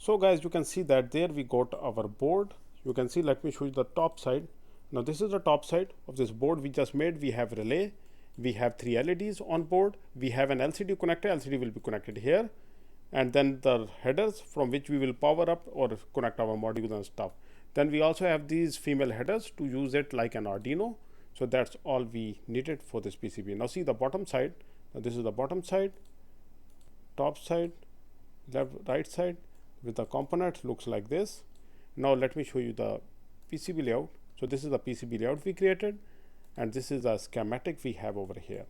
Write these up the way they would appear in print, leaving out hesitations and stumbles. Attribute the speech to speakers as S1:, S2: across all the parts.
S1: So guys, you can see that there we got our board. You can see, let me show you the top side. Now this is the top side of this board we just made. We have relay, we have 3 LEDs on board, we have an LCD connector. LCD will be connected here, and then the headers from which we will power up or connect our modules and stuff. Then we also have these female headers to use it like an Arduino. So that's all we needed for this PCB. Now see the bottom side. Now this is the bottom side, top side, left, right side with the components looks like this. Now let me show you the PCB layout. So this is the PCB layout we created, and this is the schematic we have over here.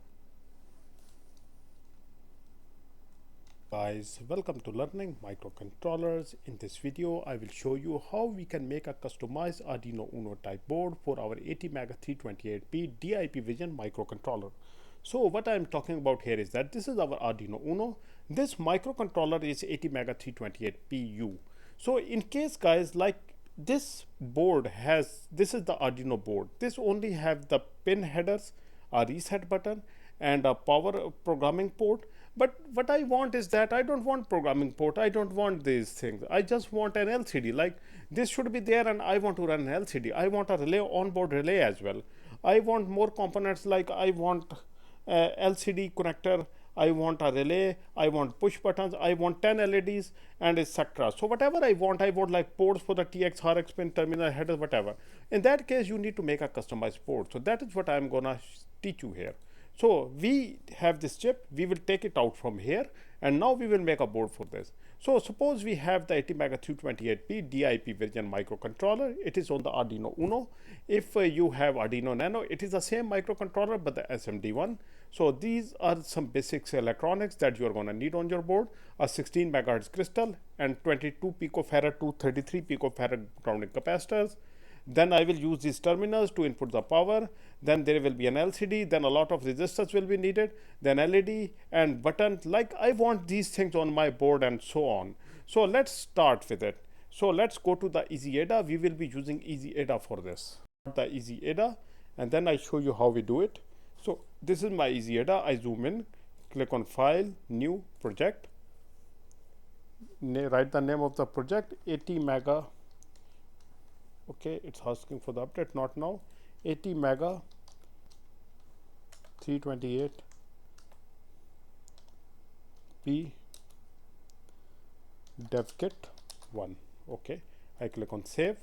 S1: Guys, welcome to learning microcontrollers. In this video I will show you how we can make a customized Arduino Uno type board for our ATmega328P DIP Vision microcontroller. So what I am talking about here is that this is our Arduino Uno. This microcontroller is ATmega328PU. So in case guys, like this board has, this is the Arduino board. This only have the pin headers, a reset button, and a power programming port. But what I want is that I don't want programming port. I don't want these things. I just want an LCD. Like this should be there, and I want to run an LCD. I want a relay, onboard relay as well. I want more components, like I want LCD connector, I want a relay, I want push buttons, I want 10 LEDs, and etc. So whatever I want like ports for the TX, RX pin, terminal, headers, whatever. In that case, you need to make a customized port. So that is what I'm gonna teach you here. So we have this chip, we will take it out from here, and now we will make a board for this. So suppose we have the ATmega328P DIP Vision microcontroller. It is on the Arduino Uno. If you have Arduino Nano, it is the same microcontroller but the SMD one. So these are some basic electronics that you are going to need on your board: a 16 megahertz crystal and 22 picofarad to 33 picofarad grounding capacitors. Then I will use these terminals to input the power. Then there will be an LCD. Then a lot of resistors will be needed. Then LED and button. Like I want these things on my board and so on. So let's start with it. So let's go to the EasyEDA. We will be using EasyEDA for this. The EasyEDA, and then I show you how we do it. So this is my EasyEDA. I zoom in, click on File, New, Project. Write the name of the project, ATmega. Okay, it's asking for the update, not now. ATmega328P DevKit 1. Okay, I click on Save.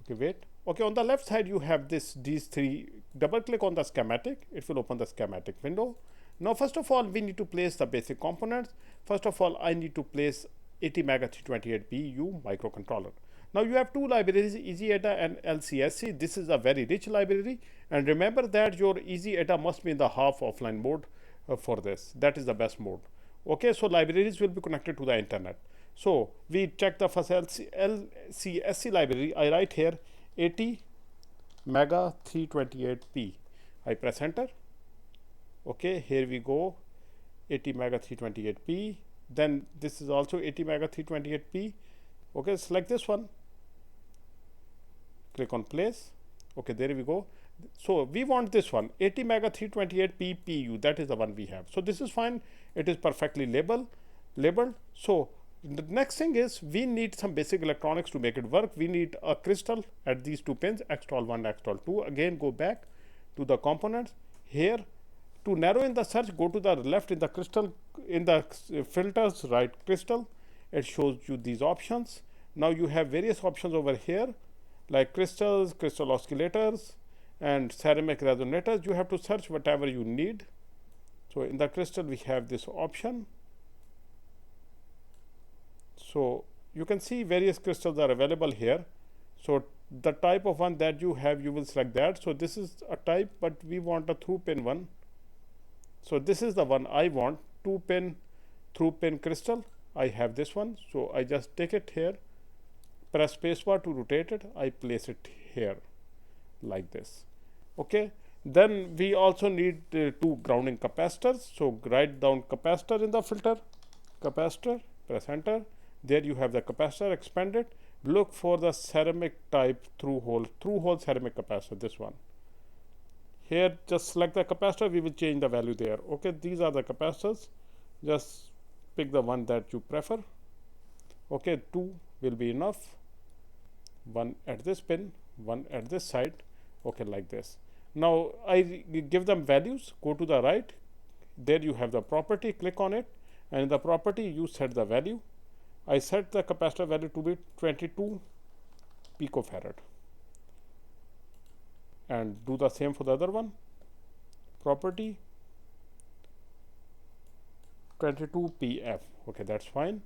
S1: Okay, wait. Okay, on the left side you have these three. Double click on the schematic, it will open the schematic window. Now first of all, we need to place the basic components. First of all, I need to place ATmega328PU microcontroller. Now you have two libraries, EasyEDA and LCSC. This is a very rich library, and remember that your EasyEDA must be in the half offline mode for this. That is the best mode. Okay, so libraries will be connected to the internet. So we check the first LCSC library. I write here ATmega328P. I press enter. Okay, here we go, ATmega328P. Then this is also ATmega328P. Okay, select this one. Click on place. Okay, there we go. So we want this one, ATmega328P PU. That is the one we have. So this is fine. It is perfectly labeled. So the next thing is we need some basic electronics to make it work. We need a crystal at these two pins, Xtol1, Xtol2. Again, go back to the components. Here, to narrow in the search, go to the left in the crystal, in the filters, write crystal. It shows you these options. Now you have various options over here, like crystals, crystal oscillators, and ceramic resonators. You have to search whatever you need. So in the crystal, we have this option. So you can see various crystals are available here. So the type of one that you have, you will select that. So this is a type, but we want a through pin one. So this is the one I want, 2-pin through pin crystal. I have this one. So I just take it here, press spacebar to rotate it. I place it here like this. Okay. Then we also need two grounding capacitors. So write down capacitor in the filter, capacitor, press enter. There you have the capacitor, expand it. Look for the ceramic type through hole ceramic capacitor, this one. Here just select the capacitor, we will change the value there. Okay, these are the capacitors. Just pick the one that you prefer. Okay, 2 will be enough. One at this pin, one at this side. Okay, like this. Now I give them values. Go to the right. There you have the property. Click on it, and in the property you set the value. I set the capacitor value to be 22 picofarad, and do the same for the other one. Property 22 pf. Okay, that's fine.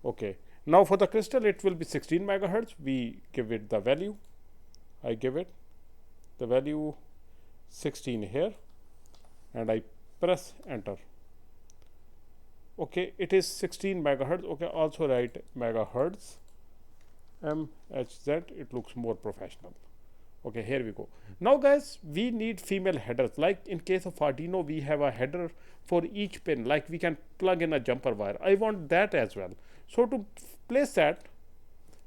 S1: Okay, now for the crystal it will be 16 megahertz. We give it the value. I give it the value 16 here, and I press enter. Okay, it is 16 megahertz. Okay, also write megahertz, MHZ. It looks more professional. Okay, here we go. Now guys, we need female headers. Like in case of Arduino, we have a header for each pin. Like we can plug in a jumper wire. I want that as well. So to place that,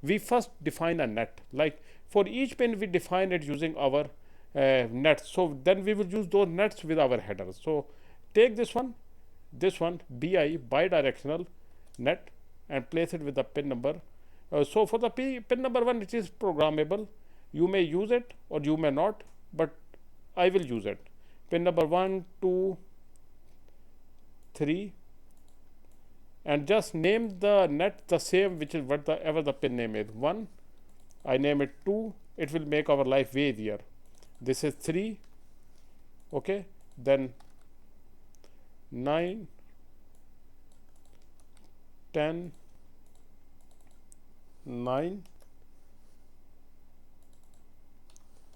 S1: we first define a net. Like for each pin, we define it using our nets. So then we will use those nets with our headers. So take this one, BI, bidirectional net, and place it with the pin number. So for the pin number 1, it is programmable. You may use it or you may not, but I will use it. Pin number 1, 2, 3, and just name the net the same, which is whatever the pin name is. 1, I name it 2. It will make our life way easier. This is 3. Okay, then 9, 10, 9,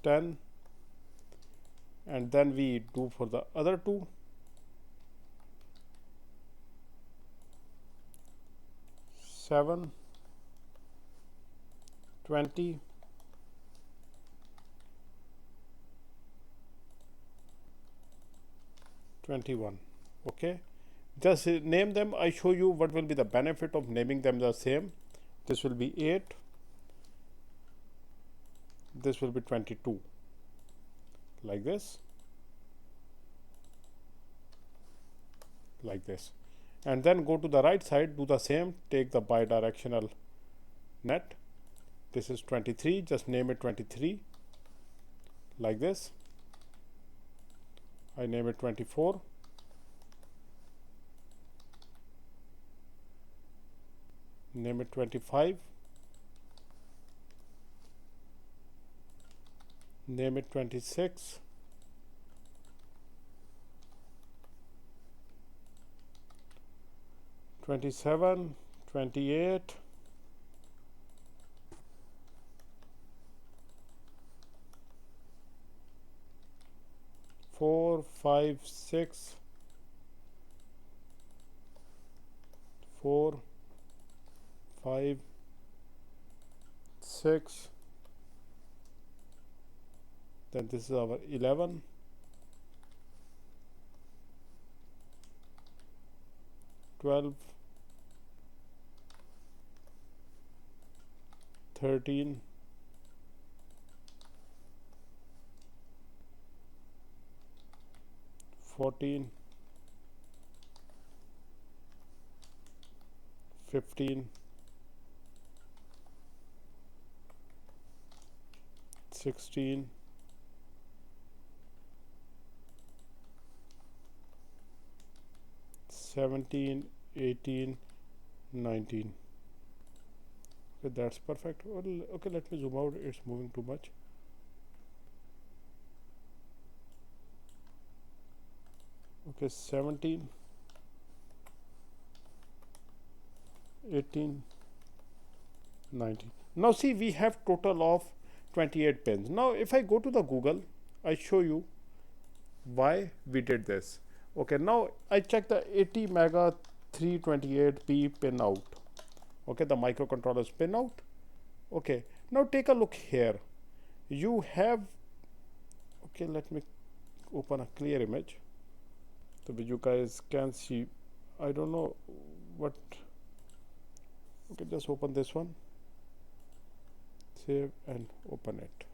S1: 10, and then we do for the other 2. 7, 20, 21. Okay, just name them. I show you what will be the benefit of naming them the same. This will be 8, this will be 22, like this, like this. And then go to the right side, do the same, take the bidirectional net. This is 23, just name it 23, like this. I name it 24. Name it 25. Name it 26. '27, 28, 4, 5, 6, 4, 5, 6. Then this is our 11, 12, 13, 14, 15, 16, 17, 18, 19. Okay, that's perfect. Okay, let me zoom out. It's moving too much. Okay, 17, 18, 19. Now see, we have total of 28 pins. Now if I go to the Google, I show you why we did this. Okay, now I check the ATmega328P pin out. Okay, the microcontrollers pin out. Okay, now take a look here. You have, okay, let me open a clear image so that you guys can see. I don't know what. Okay, just open this one, save and open it.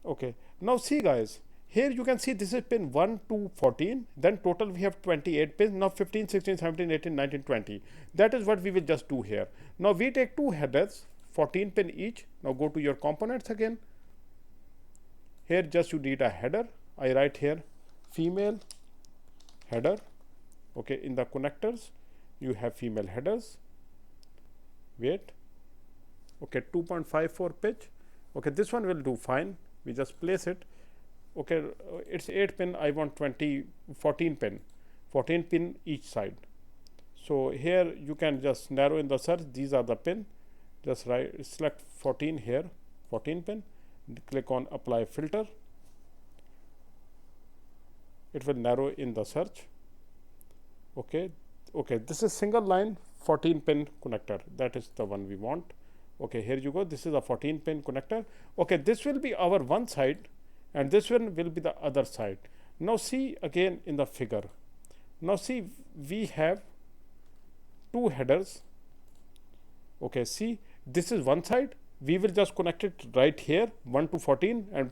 S1: Okay, now see guys, here you can see this is pin 1 to 14, then total we have 28 pins. Now 15, 16, 17, 18, 19, 20. That is what we will just do here. Now we take two headers, 14 pin each. Now go to your components again. Here just you need a header. I write here female header. Okay, in the connectors you have female headers. Wait. Okay, 2.54 pitch. Okay, this one will do fine. We just place it. Okay, it's 8 pin. I want 14 pin. 14 pin each side. So here you can just narrow in the search. These are the pin. Just select 14 here, 14 pin. Click on apply filter. It will narrow in the search. Okay, this is single line 14 pin connector. That is the one we want. Okay, here you go. This is a 14 pin connector. Okay, this will be our one side and this one will be the other side. Now see again in the figure. Now see, we have two headers. Okay, see, this is one side. We will just connect it right here, 1 to 14 and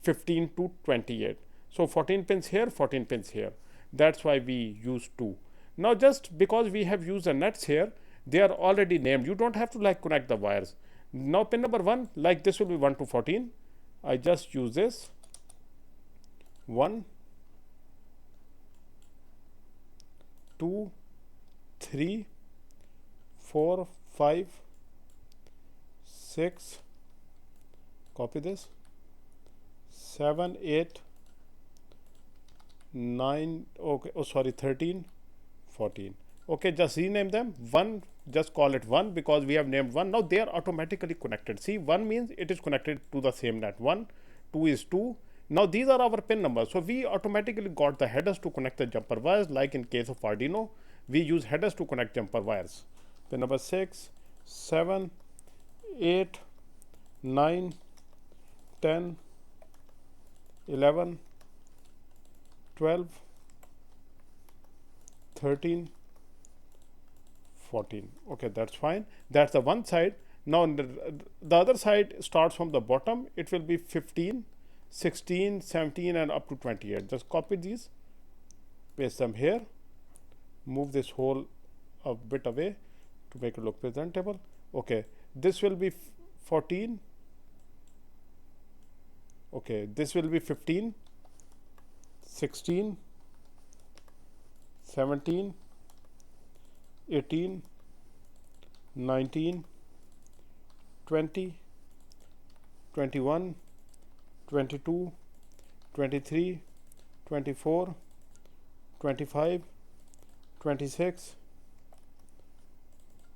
S1: 15 to 28. So 14 pins here, 14 pins here. That's why we use 2. Now just because we have used the nets here, they are already named. You don't have to like connect the wires. Now pin number 1, like this will be 1 to 14. I just use this 1, 2, 3, 4, 5, 6, copy this, 7, 8, 9, okay, 13, 14. Okay, just rename them. 1, just call it 1 because we have named 1. Now they are automatically connected. See, 1 means it is connected to the same net. 1, 2 is 2. Now these are our pin numbers. So we automatically got the headers to connect the jumper wires. Like in case of Arduino, we use headers to connect jumper wires. Pin number 6, 7, 8, 9, 10, 11, 12, 13, 14. Okay, that's fine. That's the one side. Now the other side starts from the bottom. It will be 15, 16, 17 and up to 28. Just copy these, paste them here, move this hole a bit away to make it look presentable. Okay, this will be 14. Okay, this will be 15, 16, 17, 18, 19, 20, 21, 22, 23, 24, 25, 26,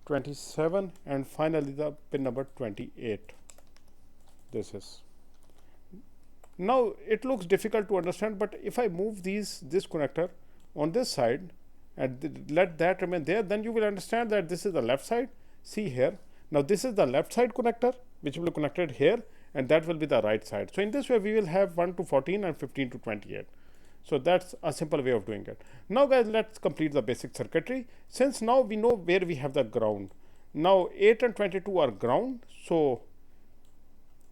S1: 27 and finally the pin number 28. This is. Now it looks difficult to understand, but if I move this connector on this side and let that remain there, then you will understand that this is the left side. See here. Now this is the left side connector which will be connected here, and that will be the right side. So in this way we will have 1 to 14 and 15 to 28. So that's a simple way of doing it. Now guys, let's complete the basic circuitry. Since now we know where we have the ground. Now 8 and 22 are ground. So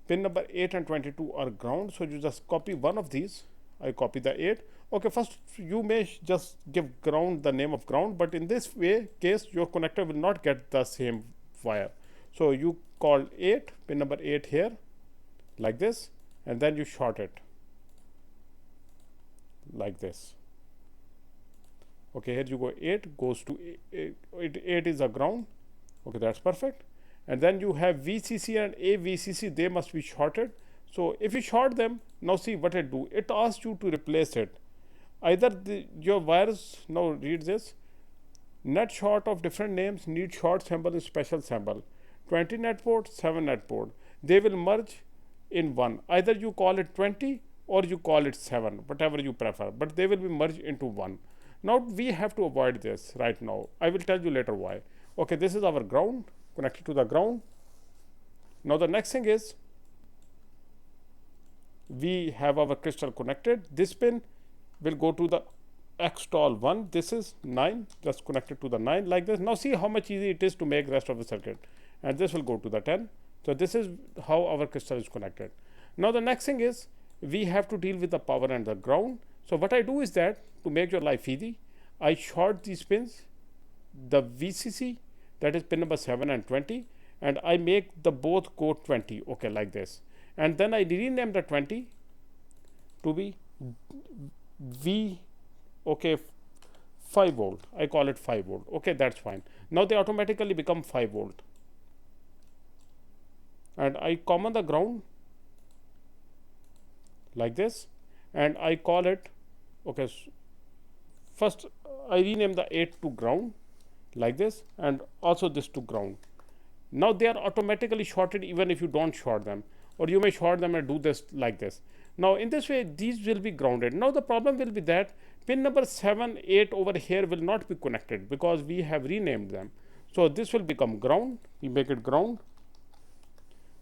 S1: pin number 8 and 22 are ground. So you just copy one of these. I copy the 8. Okay, first you may just give ground the name of ground, but in this case your connector will not get the same wire. So you call 8, pin number 8 here, like this, and then you short it like this. Okay, here you go, 8 goes to 8 is a ground. Okay, that's perfect. And then you have VCC and AVCC, they must be shorted. So if you short them, now see what it do. It asks you to replace it. Either your wires, now read this, net short of different names need short symbol is special symbol. 20 net port, 7 net port. They will merge in one. Either you call it 20 or you call it 7, whatever you prefer, but they will be merged into one. Now we have to avoid this right now. I will tell you later why. Okay, this is our ground, connected to the ground. Now the next thing is, we have our crystal connected. This pin will go to the xtol 1. This is 9, just connected to the 9 like this. Now see how much easy it is to make rest of the circuit. And this will go to the 10. So this is how our crystal is connected. Now the next thing is, we have to deal with the power and the ground. So what I do is that to make your life easy, I short these pins, the VCC, that is pin number 7 and 20, and I make the both go 20, okay, like this. And then I rename the 20 to be V, okay, 5 volt. I call it 5 volt. Okay, that's fine. Now they automatically become 5 volt. And I common the ground like this, and I call it, okay, first I rename the 8 to ground like this, and also this to ground. Now they are automatically shorted even if you don't short them, or you may short them and do this like this. Now in this way these will be grounded. Now the problem will be that pin number 7, 8 over here will not be connected because we have renamed them. So this will become ground. We make it ground.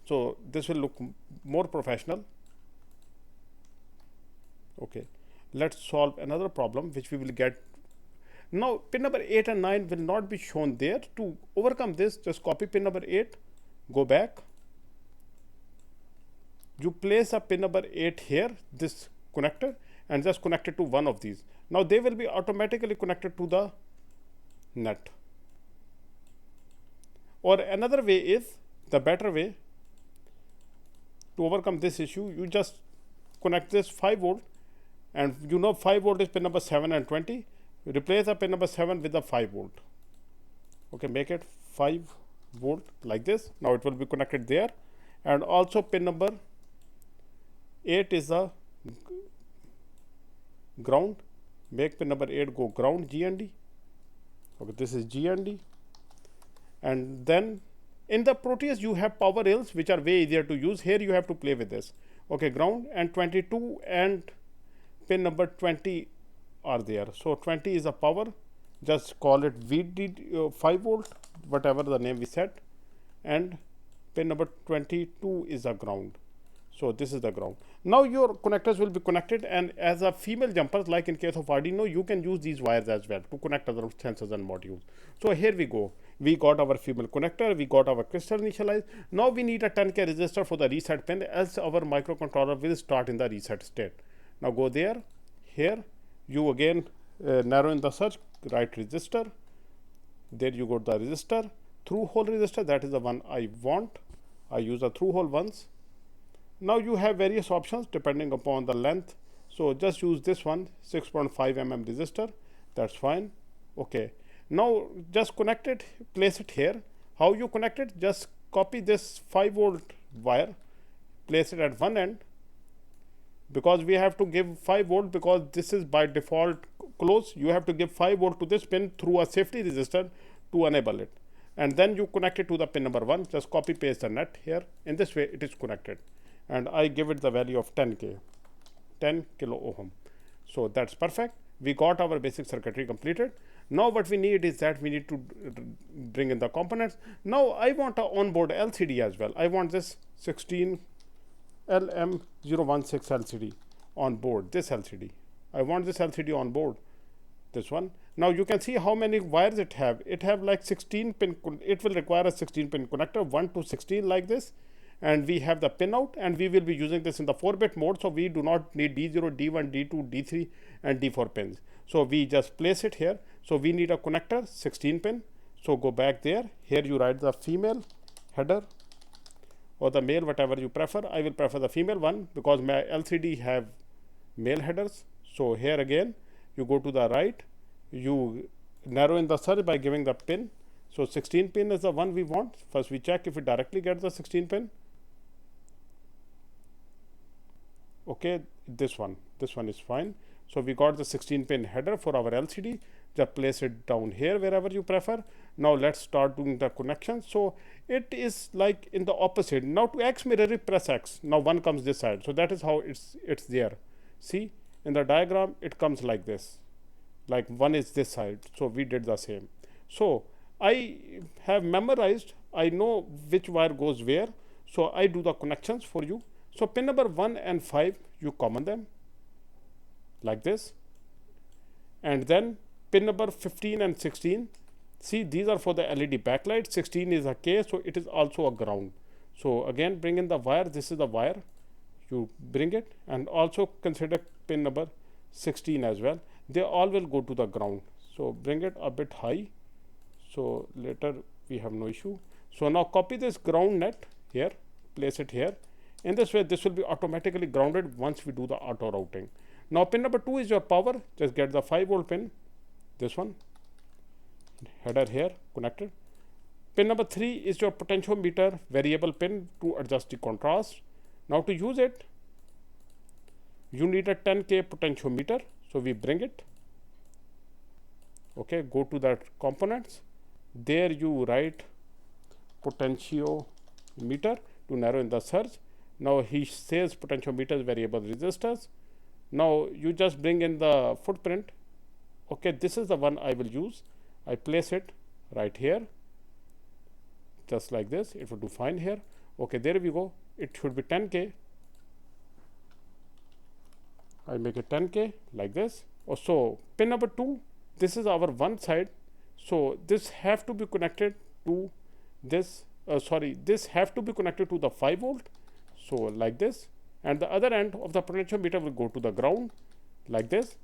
S1: So this will look more professional. Okay, let's solve another problem which we will get. Now pin number 8 and 9 will not be shown there. To overcome this, just copy pin number 8, go back, you place a pin number 8 here, this connector, and just connect it to one of these. Now they will be automatically connected to the net. Or another way is, the better way to overcome this issue, you just connect this 5 volt, and you know 5 volt is pin number 7 and 20. Replace the pin number 7 with the 5 volt. Okay, make it 5 volt like this. Now it will be connected there. And also pin number 8 is the ground. Make pin number 8 go ground, G and D. Okay, this is G and D. And then in the Proteus you have power rails which are way easier to use. Here you have to play with this. Okay, ground and 22 and pin number 20 are there. So 20 is a power, just call it VD 5 volt, whatever the name we set, and pin number 22 is a ground. So this is the ground. Now your connectors will be connected, and as a female jumpers, like in case of Arduino, you can use these wires as well to connect other sensors and modules. So here we go. We got our female connector, we got our crystal initialized. Now we need a 10K resistor for the reset pin, else our microcontroller will start in the reset state. Now go there, here, you again narrow in the search, write resistor. There you got the resistor, through hole resistor, that is the one I want. I use the through hole ones. Now you have various options depending upon the length. So just use this one, 6.5 mm resistor, that's fine. Okay, now just connect it, place it here. How you connect it? Just copy this 5 volt wire, place it at one end, because we have to give 5 volt because this is by default close. You have to give 5 volt to this pin through a safety resistor to enable it. And then you connect it to the pin number 1. Just copy paste the net here. In this way it is connected. And I give it the value of 10K, 10 kilo ohm. So that's perfect. We got our basic circuitry completed. Now what we need is that we need to bring in the components. Now I want an onboard LCD as well. I want this 16 LM016 LCD on board, this LCD. I want this LCD on board, this one. Now you can see how many wires it have. It have like 16 pin, it will require a 16 pin connector, 1 to 16 like this. And we have the pin out, and we will be using this in the 4-bit mode. So we do not need D0, D1, D2, D3 and D4 pins. So we just place it here. So we need a connector, 16 pin. So go back there. Here you write the female header or the male, whatever you prefer. I will prefer the female one because my LCD have male headers. So here again, you go to the right, you narrow in the search by giving the pin. So 16 pin is the one we want. First we check if it directly gets the 16 pin. Okay, this one is fine. So we got the 16 pin header for our LCD. Just place it down here wherever you prefer. Now let's start doing the connection. So it is like in the opposite. Now to X mirror, press X. Now one comes this side. So that is how it's there. See, in the diagram it comes like this. Like one is this side. So we did the same. So I have memorized, I know which wire goes where. So I do the connections for you. So pin number 1 and 5, you common them like this. And then pin number 15 and 16, see these are for the LED backlight. 16 is a K, so it is also a ground. So again bring in the wire, this is the wire. you bring it, and also consider pin number 16 as well. They all will go to the ground. So bring it a bit high, so later we have no issue. So now copy this ground net here, place it here. In this way, this will be automatically grounded once we do the auto routing. Now pin number 2 is your power. Just get the 5-volt pin, this one, header here connected. Pin number 3 is your potentiometer variable pin to adjust the contrast. Now to use it, you need a 10K potentiometer. So we bring it. Okay, go to that components. There you write potentiometer to narrow in the search. Now he says potentiometers variable resistors. Now you just bring in the footprint. Okay, this is the one I will use. I place it right here, just like this. It will do fine here. Okay, there we go. It should be 10K. I make it 10K like this. So pin number 2, this is our one side. So this have to be connected to this. This have to be connected to the 5-volt. So like this, and the other end of the potentiometer will go to the ground like this,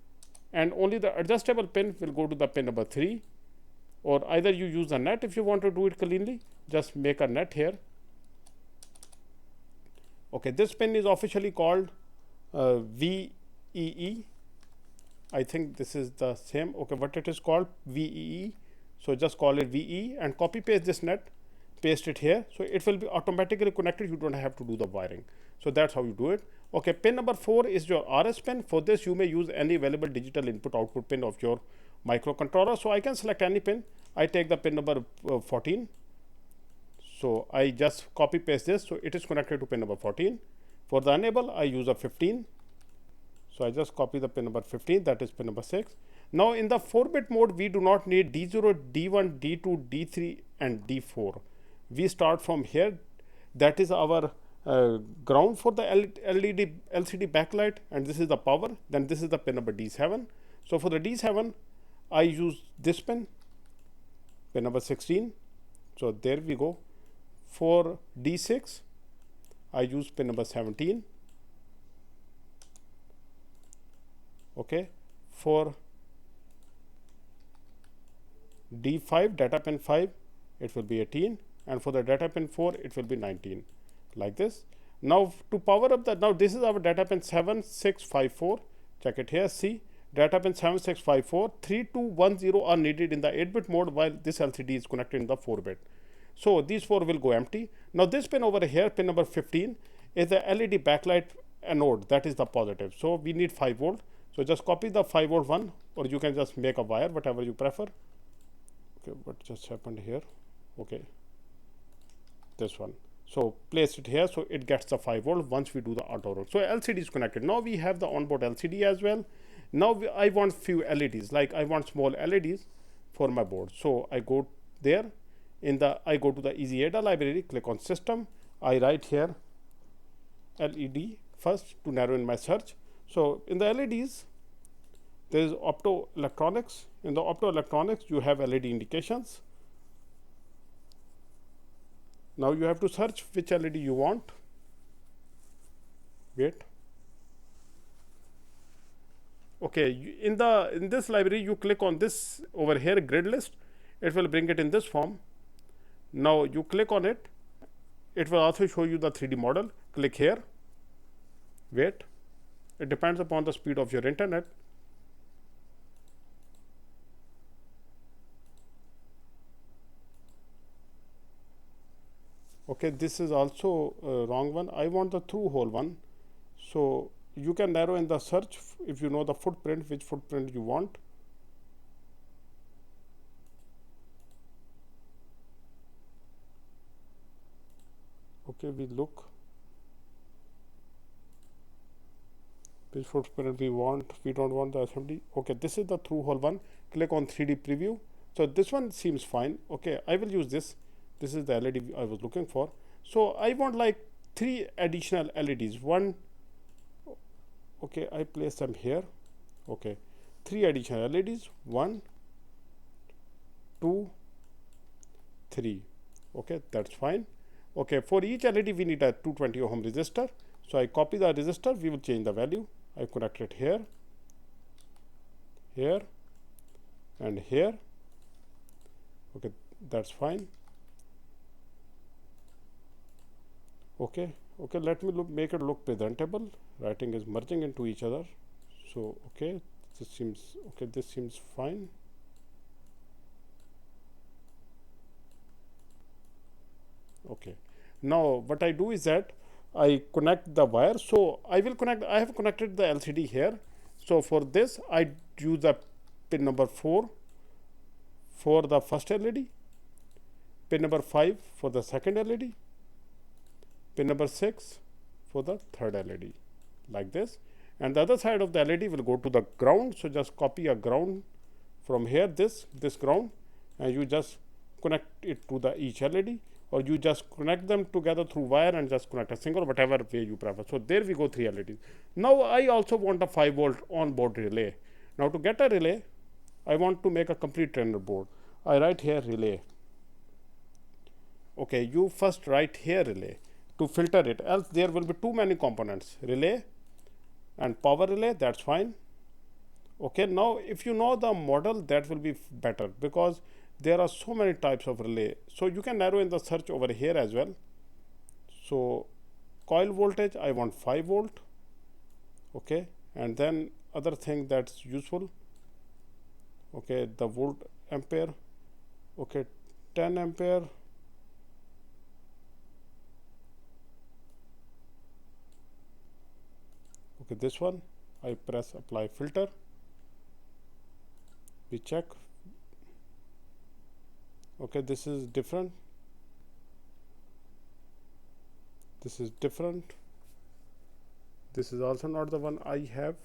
S1: and only the adjustable pin will go to the pin number 3. Or either you use a net if you want to do it cleanly. Just make a net here. Okay, this pin is officially called VEE. I think this is the same. Okay, what it is called, VEE. So just call it VE and copy paste this net, paste it here. So it will be automatically connected. You don't have to do the wiring. So that's how you do it. Okay, pin number 4 is your RS pin. For this, you may use any available digital input output pin of your microcontroller. So I can select any pin. I take the pin number 14. So I just copy paste this. So it is connected to pin number 14. For the enable, I use a 15. So I just copy the pin number 15, that is pin number 6. Now in the 4-bit mode, we do not need D0, D1, D2, D3 and D4. We start from here. That is our ground for the LCD backlight, and this is the power. Then this is the pin number D7. So for the D7, I use this pin number 16. So there we go. For D6, I use pin number 17. Okay, for D5, data pin 5, it will be 18, and for the data pin 4, it will be 19, like this. Now to power up now this is our data pin 7654. Check it here. See, data pin 7654, 3210 are needed in the 8-bit mode, while this LCD is connected in the 4-bit. So these 4 will go empty. Now this pin over here, pin number 15, is the LED backlight anode. That is the positive. So we need 5 volt. So just copy the 5-volt one, or you can just make a wire, whatever you prefer. Okay, what just happened here? Okay, this one. So place it here, so it gets the 5-volt once we do the auto roll. So LCD is connected. Now we have the onboard LCD as well. Now I want few LEDs, like I want small LEDs for my board. So I go there, I go to the EasyEDA library, click on system. I write here LED first to narrow in my search. So in the LEDs, there is optoelectronics. In the optoelectronics, you have LED indications. Now you have to search which LED you want. Wait. Okay, in this library, you click on this over here, grid list. It will bring it in this form. Now you click on it. It will also show you the 3D model. Click here. Wait. It depends upon the speed of your internet. Okay, this is also a wrong one. I want the through hole one. So you can narrow in the search if you know the footprint, which footprint you want. Okay, we look. Which footprint we want. We don't want the assembly. Okay, this is the through hole one. Click on 3D preview. So this one seems fine. Okay, I will use this. This is the LED I was looking for. So I want like 3 additional LEDs. One. Okay, I place them here. Okay, 3 additional LEDs. 1, 2, 3. Okay, that's fine. Okay, for each LED we need a 220 ohm resistor. So I copy the resistor, we will change the value. I connect it here, here, and here. Okay, that's fine. Okay, let me make it look presentable. Writing is merging into each other. So okay, this seems fine. Okay, now what I do is that I connect the wire. So I have connected the LCD here. So for this I use the pin number 4 for the first LED, pin number 5 for the second LED, pin number 6 for the third LED, like this. And the other side of the LED will go to the ground. So just copy a ground from here, this ground, and you just connect it to the each LED, or you just connect them together through wire and just connect a single, whatever way you prefer. So there we go, 3 LEDs. Now I also want a 5-volt on-board relay. Now to get a relay, I want to make a complete trainer board. I write here relay. Okay, you first write here relay to filter it, else there will be too many components. Relay and power relay, that's fine. Okay, now if you know the model, that will be better, because there are so many types of relay. So you can narrow in the search over here as well. So coil voltage, I want 5 volt. Okay, and then other thing that's useful. Okay, the volt ampere. Okay, 10 ampere. Okay, this one, I press apply filter. We check. Okay, this is different. This is different. This is also not the one I have.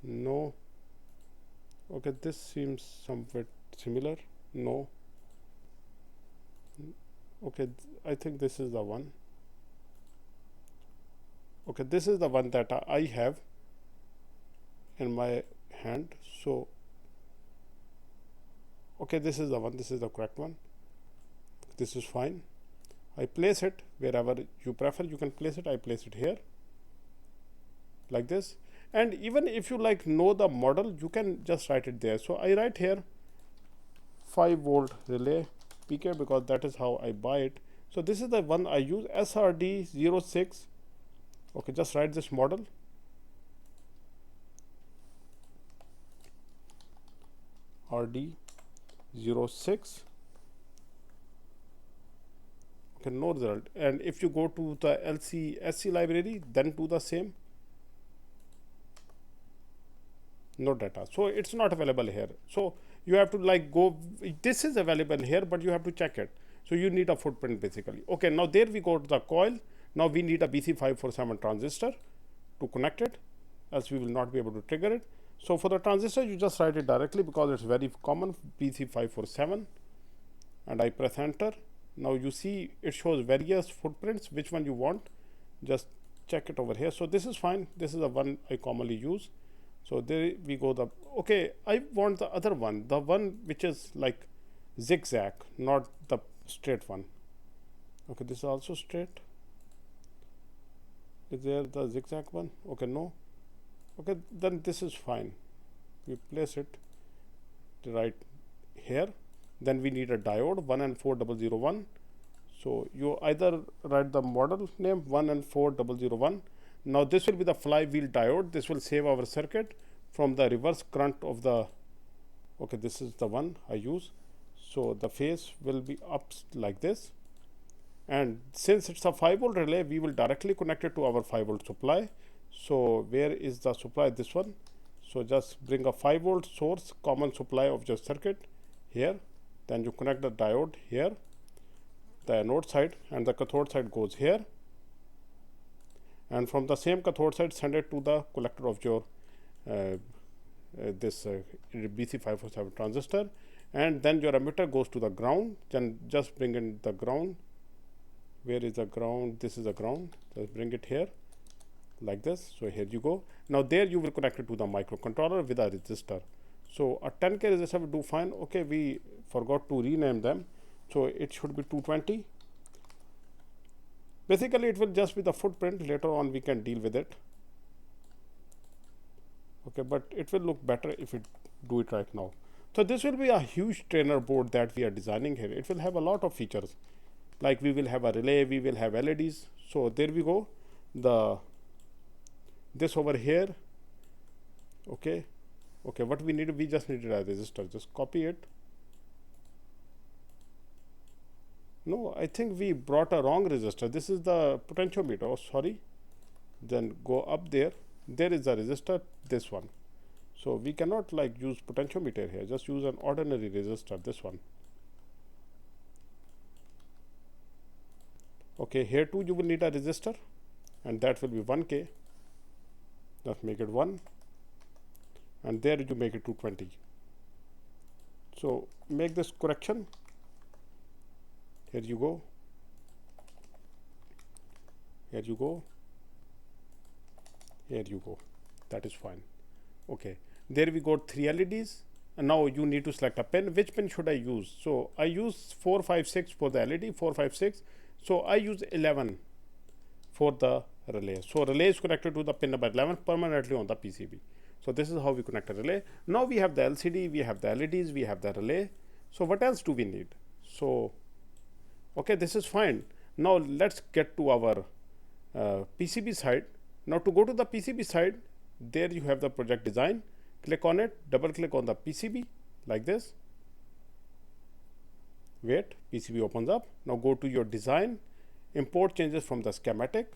S1: No. Okay, this seems somewhat similar. No. Okay, I think this is the one. Okay, this is the one that I have in my hand. So okay, this is the one, this is the correct one. This is fine. I place it wherever you prefer. You can place it. I place it here, like this. And even if you like know the model, you can just write it there. So I write here 5 volt relay PK, because that is how I buy it. So this is the one I use, SRD06. Okay, just write this model. RD06. Okay, no result. And if you go to the LCSC library, then do the same. No data. So it's not available here. So you have to like go, this is available here, but you have to check it. So you need a footprint basically. Okay, now there we go to the coil. Now we need a BC547 transistor to connect it, else we will not be able to trigger it. So for the transistor, you just write it directly, because it's very common, BC547, and I press enter. Now you see it shows various footprints, which one you want, just check it over here. So this is fine. This is the one I commonly use. So there we go. Okay, I want the other one, the one which is like zigzag, not the straight one. Okay, this is also straight. Is there the zigzag one? Okay, no. Okay, then this is fine. We place it right here. Then we need a diode 1N4001. So you either write the model name 1N4001. Now this will be the flywheel diode. This will save our circuit from the reverse current of the. Okay, this is the one I use. So the phase will be up like this. And since it's a 5 volt relay, we will directly connect it to our 5 volt supply. So where is the supply? This one. So just bring a 5 volt source, common supply of your circuit here. Then you connect the diode here, the anode side, and the cathode side goes here. And from the same cathode side, send it to the collector of your this BC547 transistor. And then your emitter goes to the ground. Then just bring in the ground. Where is the ground? This is the ground. Just bring it here, like this. So here you go. Now there you will connect it to the microcontroller with a resistor. So a 10K resistor will do fine. Okay, we forgot to rename them. So it should be 220. Basically it will just be the footprint. Later on we can deal with it. Okay, but it will look better if we do it right now. So this will be a huge trainer board that we are designing here. It will have a lot of features, like we will have a relay, we will have LEDs. So there we go. This over here. Okay, what we need, we just needed a resistor. Just copy it. No, I think we brought a wrong resistor. This is the potentiometer. Oh, sorry. Then go up there. There is a resistor, this one. So we cannot like use potentiometer here. Just use an ordinary resistor, this one. Okay, here too you will need a resistor, and that will be 1K. Just make it 1, and there you make it 220. So make this correction. Here you go. Here you go. Here you go. That is fine. Okay, there we got 3 LEDs, and now you need to select a pin. Which pin should I use? So I use 4, 5, 6 for the LED, 4, 5, 6. So I use 11 for the relay. So relay is connected to the pin number 11 permanently on the PCB. So this is how we connect a relay. Now we have the LCD, we have the LEDs, we have the relay. So what else do we need? So okay, this is fine. Now let's get to our PCB side. Now to go to the PCB side, there you have the project design. Click on it, double click on the PCB like this. Wait, PCB opens up. Now go to your design, import changes from the schematic.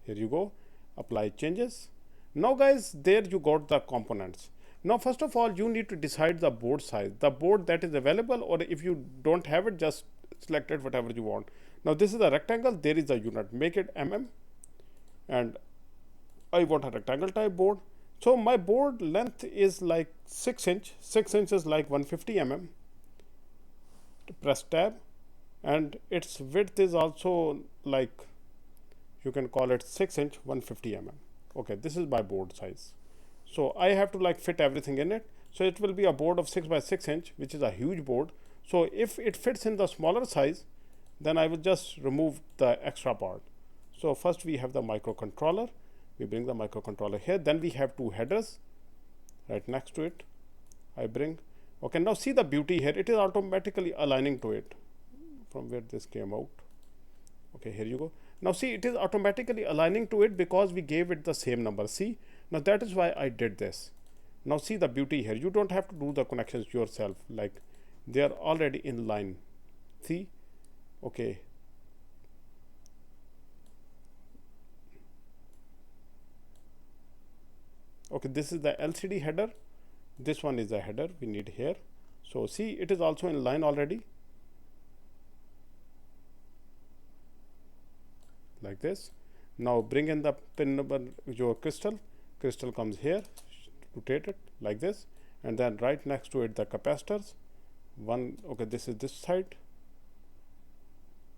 S1: Here you go, apply changes. Now guys, there you got the components. Now first of all, you need to decide the board size, the board that is available, or if you don't have it, just select it whatever you want. Now this is a rectangle, there is a unit, make it mm, and I want a rectangle type board. So my board length is like 6 inch, 6 inches like 150 mm. Press tab, and its width is also like, you can call it 6 inch 150 mm. Okay, this is my board size. So I have to like fit everything in it. So it will be a board of 6 by 6 inch, which is a huge board. So if it fits in the smaller size, then I will just remove the extra part. So first we have the microcontroller. We bring the microcontroller here. Then we have 2 headers right next to it. I bring. Okay, now see the beauty here. It is automatically aligning to it. From where this came out. Okay, here you go. Now see, it is automatically aligning to it because we gave it the same number. See, now that is why I did this. Now see the beauty here. You don't have to do the connections yourself. Like they are already in line. See, okay. Okay, this is the LCD header. This one is the header we need here. So see, it is also in line already. Like this. Now bring in the pin number, your crystal comes here, rotate it like this, and then right next to it the capacitors. One, okay, this is this side.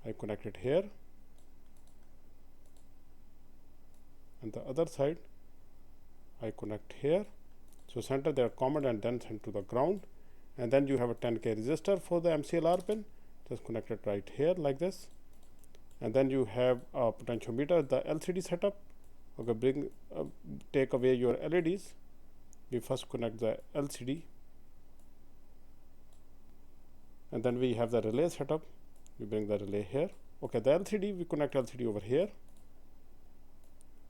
S1: I connect it here, and the other side I connect here. So center they are common and then send to the ground, and then you have a 10K resistor for the MCLR pin. Just connect it right here like this. And then you have a potentiometer, the LCD setup. Okay, take away your LEDs. We first connect the LCD, and then we have the relay setup. We bring the relay here. Okay, the LCD, we connect LCD over here.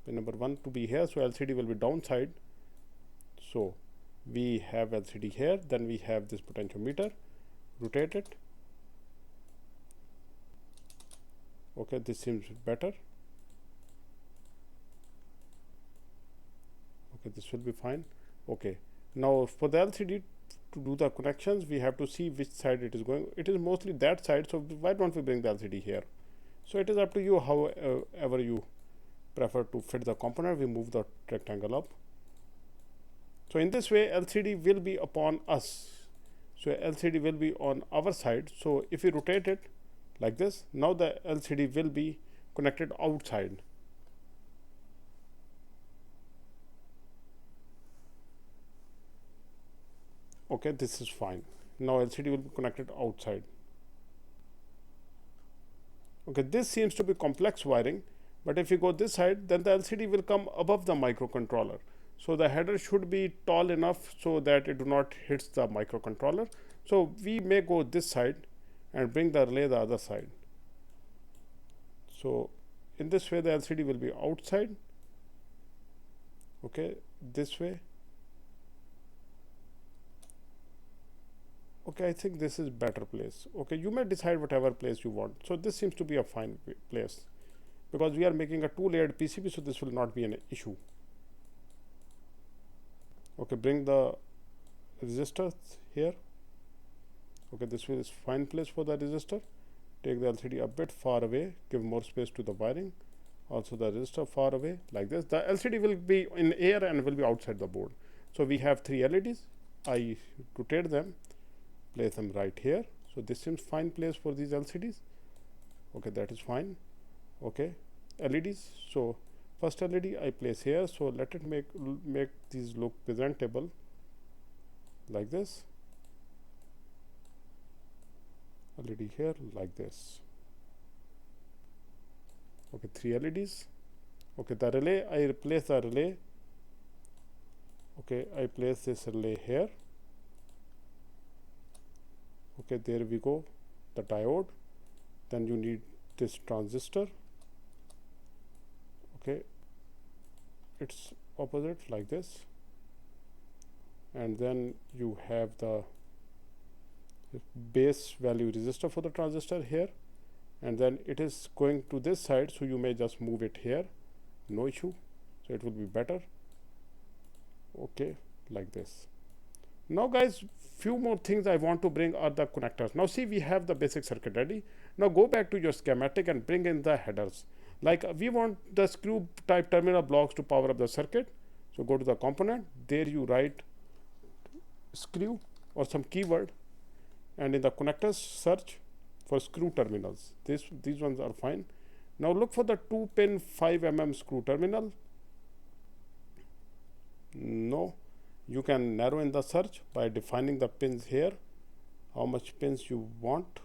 S1: Pin number 1 to be here, so LCD will be downside. So we have LCD here, then we have this potentiometer. Rotate it. Okay, this seems better. Okay, this will be fine. Okay, now for the LCD to do the connections, we have to see which side it is going. It is mostly that side, so why don't we bring the LCD here? So it is up to you, however you prefer to fit the component. We move the rectangle up. So in this way, LCD will be upon us. So LCD will be on our side. So if we rotate it like this, now the LCD will be connected outside. Okay, this is fine. Now LCD will be connected outside. Okay, this seems to be complex wiring, but if you go this side, then the LCD will come above the microcontroller. So the header should be tall enough so that it do not hit the microcontroller. So we may go this side and bring the relay the other side. So in this way the LCD will be outside. Okay, this way. Okay, I think this is better place. Okay, you may decide whatever place you want. So this seems to be a fine place because we are making a two-layered PCB, so this will not be an issue. Okay, bring the resistors here. Okay, this is fine place for the resistor. Take the LCD a bit far away, give more space to the wiring. Also the resistor far away like this. The LCD will be in air and will be outside the board. So we have three LEDs. I rotate them, place them right here. So this seems fine place for these LCDs. Okay, that is fine. Okay, LEDs. So first LED I place here. So let it make these look presentable like this. LED here like this. Okay, three LEDs. Okay, the relay, I replace the relay. Okay, I place this relay here. Okay, there we go, the diode. Then you need this transistor. Okay, it's opposite like this. And then you have the base value resistor for the transistor here. And then it is going to this side, so you may just move it here, no issue. So it will be better. Okay, like this. Now guys, few more things I want to bring are the connectors. Now see, we have the basic circuit ready. Now go back to your schematic and bring in the headers. Like we want the screw type terminal blocks to power up the circuit. So go to the component, there you write screw or some keyword, and in the connectors search for screw terminals. These ones are fine. Now look for the 2-pin 5mm screw terminal. No, you can narrow in the search by defining the pins here, how much pins you want.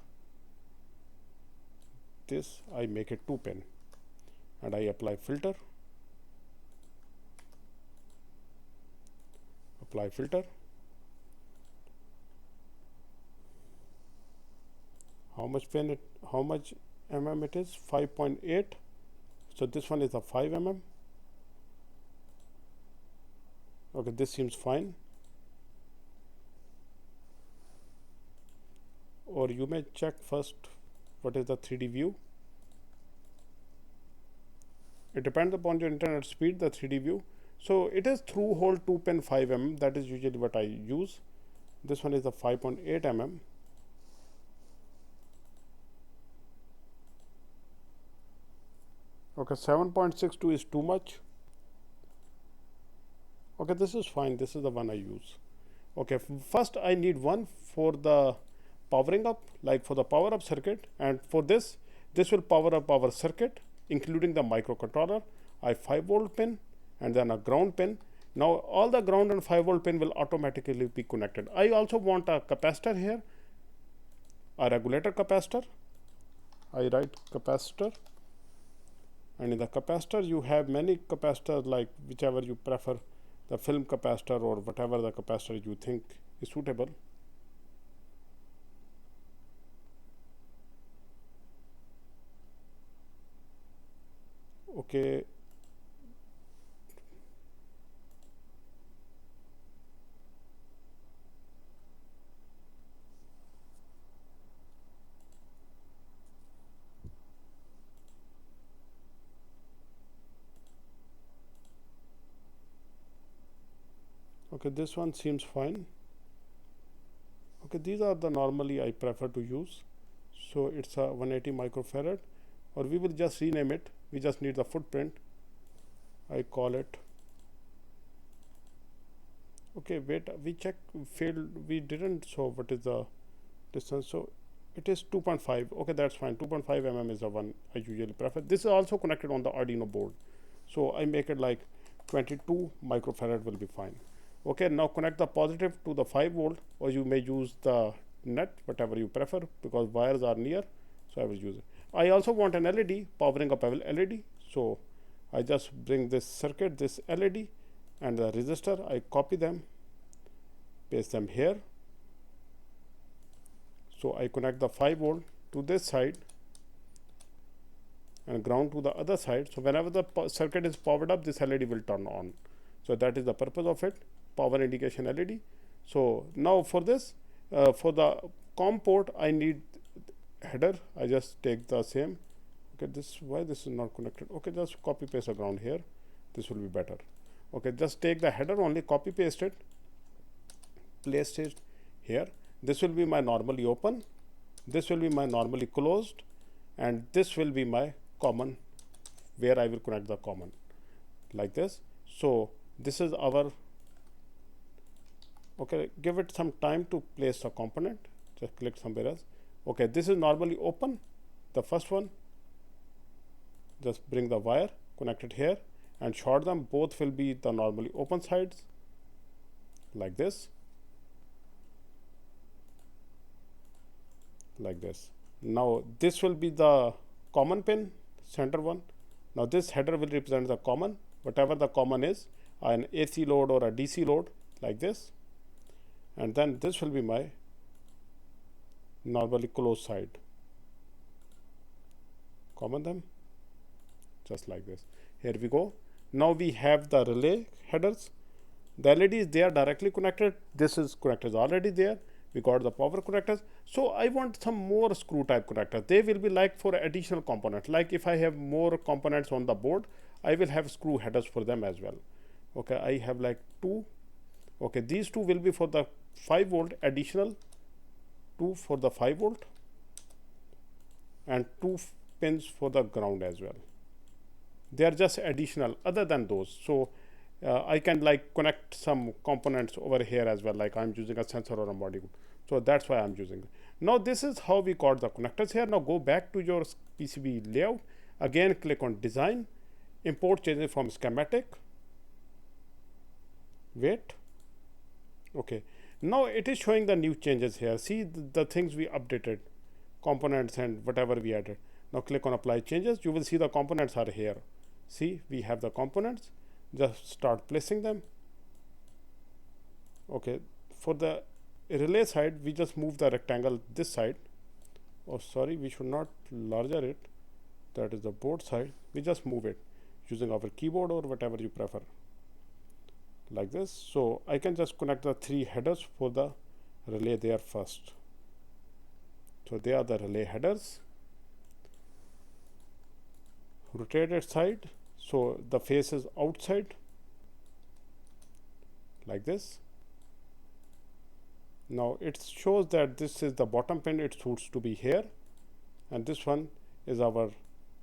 S1: This I make it 2-pin and I apply filter. Apply filter. How much pin it, how much mm it is? 5.8. So this one is a 5mm. Okay, this seems fine. Or you may check first what is the 3D view. It depends upon your internet speed, the 3D view. So it is through hole 2-pin 5mm. That is usually what I use. This one is the 5.8 mm. Okay, 7.62 is too much. Okay, this is fine. This is the one I use. Okay, first I need one for the powering up, like for the power up circuit, and for this will power up our circuit, including the microcontroller. I 5-volt pin and then a ground pin. Now all the ground and 5-volt pin will automatically be connected. I also want a capacitor here, a regulator capacitor. I write capacitor. And in the capacitor, you have many capacitors, like whichever you prefer, the film capacitor or whatever the capacitor you think is suitable. Okay. Okay, this one seems fine. Okay, these are the normally I prefer to use. So it's a 180 microfarad, or we will just rename it. We just need the footprint. I call it. Okay, wait, we check failed. We didn't. So what is the distance? So it is 2.5. Okay, that's fine. 2.5 mm is the one I usually prefer. This is also connected on the Arduino board. So I make it like 22 microfarad will be fine. Okay, now connect the positive to the 5-volt, or you may use the net, whatever you prefer, because wires are near. So I will use it. I also want an LED powering up a LED. So I just bring this circuit, this LED and the resistor, I copy them, paste them here. So I connect the 5 volt to this side and ground to the other side. So whenever the circuit is powered up, this LED will turn on. So that is the purpose of it, power indication LED. So now for this, for the COM port, I need header. I just take the same. Okay, why this is not connected? Okay, just copy paste the ground here. This will be better. Okay, just take the header only, copy paste it, place it here. This will be my normally open. This will be my normally closed, and this will be my common, where I will connect the common like this. So this is our, okay, give it some time to place a component. Just click somewhere else. Okay, this is normally open, the first one. Just bring the wire, connect it here and short them. Both will be the normally open sides like this, like this. Now this will be the common pin, center one. Now this header will represent the common, whatever the common is, an AC load or a DC load like this. And then this will be my normally closed side. Common them just like this. Here we go. Now we have the relay headers. The LED is there directly connected. This is connectors already there. We got the power connectors. So I want some more screw type connectors. They will be like for additional components. Like if I have more components on the board, I will have screw headers for them as well. Okay, I have like 2. Okay, these 2 will be for the 5 volt additional, 2 for the 5 volt and 2 pins for the ground as well. They are just additional other than those. So I can like connect some components over here as well, like I'm using a sensor or a module. So that's why I'm using it. Now this is how we got the connectors here. Now go back to your PCB layout. Again, click on design, import changes from schematic. Wait. Okay. Now it is showing the new changes here. See the things we updated, components and whatever we added. Now click on apply changes. You will see the components are here. See, we have the components. Just start placing them. Okay, for the relay side, we just move the rectangle this side. Oh, sorry, we should not larger it. That is the board side. We just move it using our keyboard or whatever you prefer. Like this. So I can just connect the 3 headers for the relay there first. So they are the relay headers. Rotated side. So the face is outside like this. Now it shows that this is the bottom pin, it suits to be here, and this one is our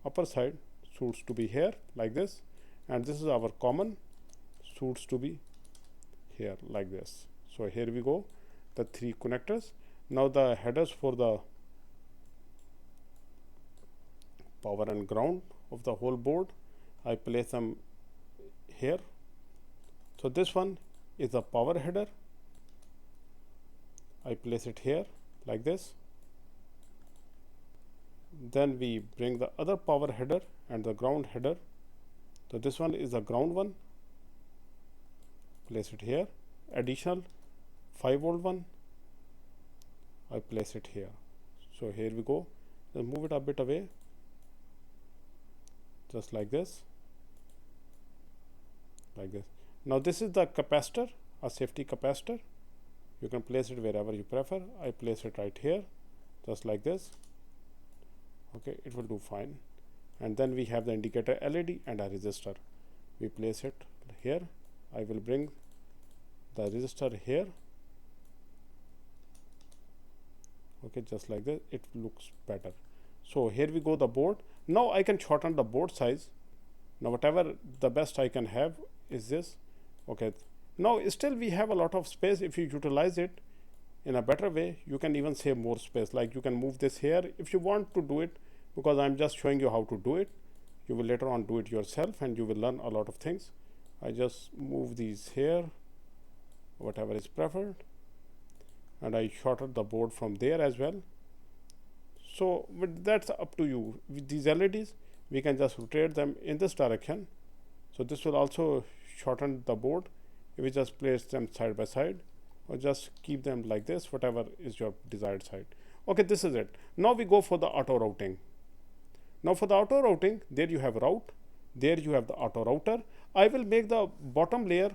S1: upper side, suits to be here like this, and this is our common, suits to be here like this. So here we go, the 3 connectors. Now the headers for the power and ground of the whole board, I place them here. So this one is a power header. I place it here like this. Then we bring the other power header and the ground header. So this one is the ground one. Place it here. Additional 5 volt one, I place it here. So here we go. Then move it a bit away, just like this. Like this. Now this is the capacitor, a safety capacitor. You can place it wherever you prefer. I place it right here, just like this. Okay, it will do fine. And then we have the indicator LED and a resistor. We place it here. I will bring the resistor here. Okay, just like that. It looks better. So here we go, the board. Now I can shorten the board size. Now whatever the best I can have is this. Okay, now still we have a lot of space. If you utilize it in a better way, you can even save more space. Like you can move this here if you want to do it, because I'm just showing you how to do it. You will later on do it yourself and you will learn a lot of things. I just move these here, whatever is preferred, and I shorten the board from there as well. So but that's up to you. With these LEDs, we can just rotate them in this direction. So this will also shorten the board if we just place them side by side, or just keep them like this, whatever is your desired side. Okay, this is it. Now we go for the auto routing. Now for the auto routing, there you have route, there you have the auto router. I will make the bottom layer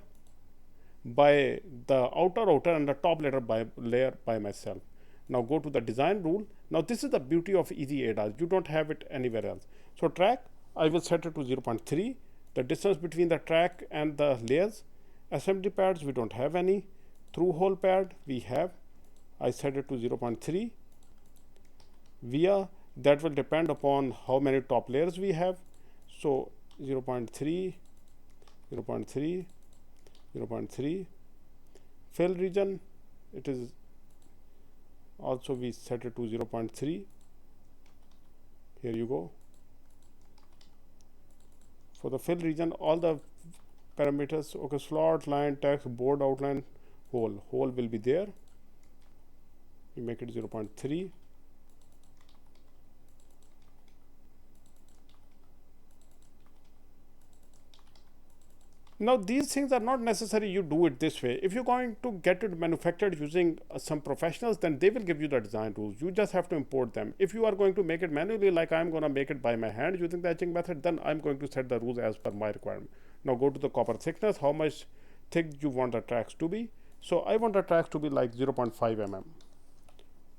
S1: by the outer router and the top layer by myself. Now go to the design rule. Now this is the beauty of EasyEDA. You don't have it anywhere else. So track, I will set it to 0.3. The distance between the track and the layers. Assembly pads, we don't have any. Through hole pad, we have. I set it to 0.3. Via, that will depend upon how many top layers we have. So 0.3, 0.3, 0.3. Fill region, it is also we set it to 0.3. Here you go. For the fill region, all the parameters, okay, slot, line, text, board outline, hole will be there. We make it 0.3. Now these things are not necessary you do it this way. If you're going to get it manufactured using some professionals, then they will give you the design rules. You just have to import them. If you are going to make it manually, like I'm going to make it by my hand using the etching method, then I'm going to set the rules as per my requirement. Now go to the copper thickness, how much thick you want the tracks to be. So I want the tracks to be like 0.5 mm.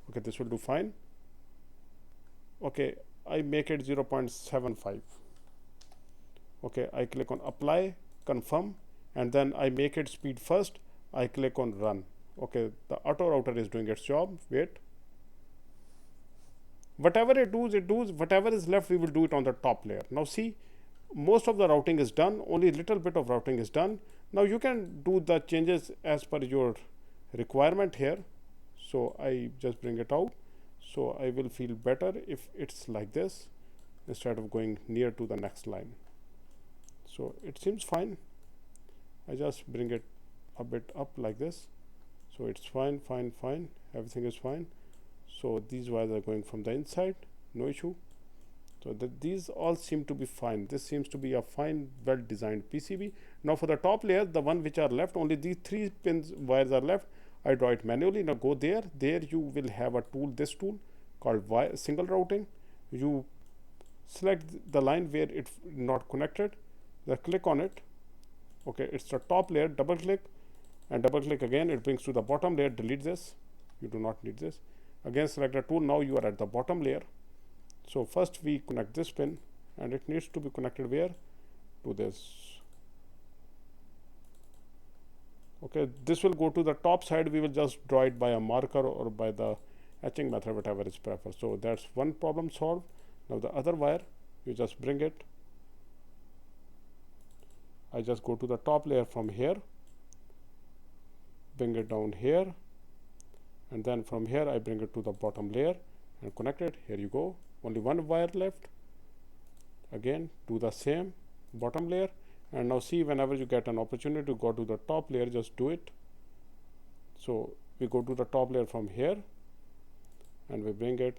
S1: Okay, this will do fine. Okay, I make it 0.75. Okay, I click on apply, confirm, and then I make it speed first. I click on run. Okay, the auto router is doing its job. Wait. Whatever it does, whatever is left, we will do it on the top layer. Now see, most of the routing is done, only little bit of routing is done. Now you can do the changes as per your requirement here. So I just bring it out. So I will feel better if it's like this instead of going near to the next line. So it seems fine. I just bring it a bit up like this. So it's fine. Everything is fine. So these wires are going from the inside, no issue. So these all seem to be fine. This seems to be a fine, well-designed PCB. Now for the top layer, the one which are left, only these 3 pins wires are left. I draw it manually. Now go there. There you will have a tool, this tool called single routing. You select the line where it's not connected. Then click on it. Okay, it's the top layer. Double click and double click again. It brings to the bottom layer. Delete this. You do not need this. Again, select the tool. Now you are at the bottom layer. So first we connect this pin, and it needs to be connected where? To this. Okay, this will go to the top side. We will just draw it by a marker or by the etching method, whatever is preferred. So that's one problem solved. Now the other wire, you just bring it. I just go to the top layer from here, bring it down here, and then from here I bring it to the bottom layer and connect it. Here you go. Only one wire left. Again, do the same, bottom layer. And now see, whenever you get an opportunity to go to the top layer, just do it. So we go to the top layer from here, and we bring it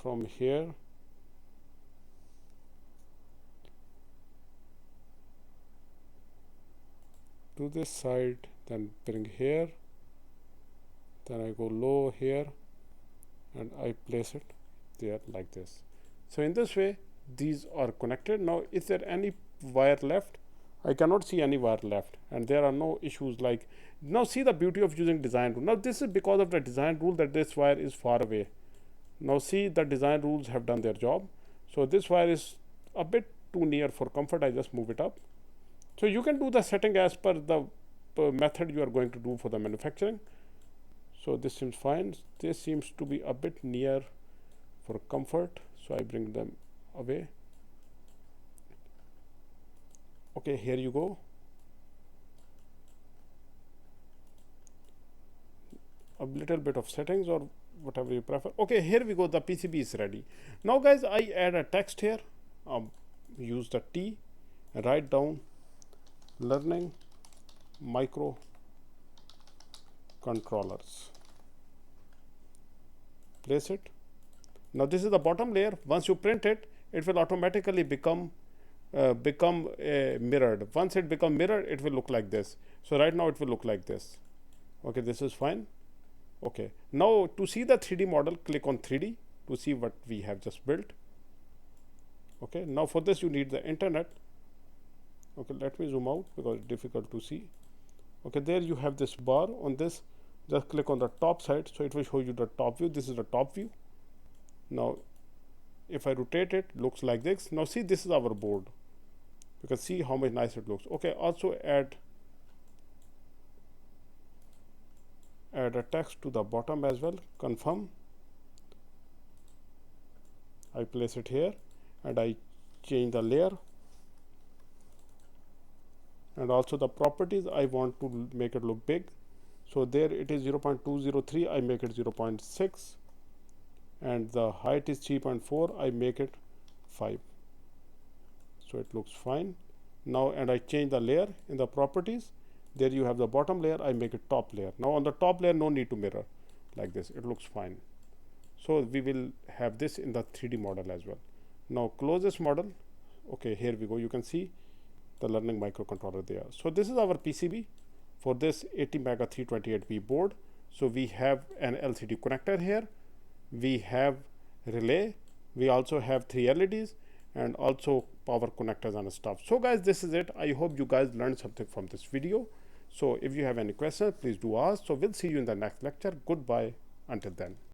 S1: from here to this side, then bring here, then I go low here, and I place it there like this. So in this way, these are connected. Now is there any wire left? I cannot see any wire left, and there are no issues. Like, now see the beauty of using design rule. Now this is because of the design rule that this wire is far away. Now see, the design rules have done their job. So this wire is a bit too near for comfort. I just move it up. So you can do the setting as per the method you are going to do for the manufacturing. So this seems fine. This seems to be a bit near for comfort. So I bring them away. Okay, here you go. A little bit of settings or whatever you prefer. Okay, here we go. The PCB is ready. Now guys, I add a text here. Use the T and write down learning microcontrollers. Place it. Now this is the bottom layer. Once you print it, it will automatically become mirrored. Once it become mirrored, it will look like this. So right now it will look like this. Okay, this is fine. Okay, now to see the 3D model, click on 3D to see what we have just built. Okay, now for this you need the internet. Okay, let me zoom out because it's difficult to see. Okay, there you have this bar. On this, just click on the top side, so it will show you the top view. This is the top view. Now if I rotate it, looks like this. Now see, this is our board. You can see how much nice it looks. Okay, also add a text to the bottom as well. Confirm. I place it here and I change the layer, and also the properties I want to make it look big. So there it is 0.203, I make it 0.6, and the height is 3.4, I make it 5. So it looks fine. Now, and I change the layer in the properties. There you have the bottom layer, I make it top layer. Now on the top layer, no need to mirror like this, it looks fine. So we will have this in the 3D model as well. Now close this model. Okay, here we go. You can see the learning microcontroller there. So this is our PCB for this ATmega328P board. So we have an LCD connector here. We have relay. We also have 3 LEDs and also power connectors and stuff. So guys, this is it. I hope you guys learned something from this video. So if you have any questions, please do ask. So we'll see you in the next lecture. Goodbye until then.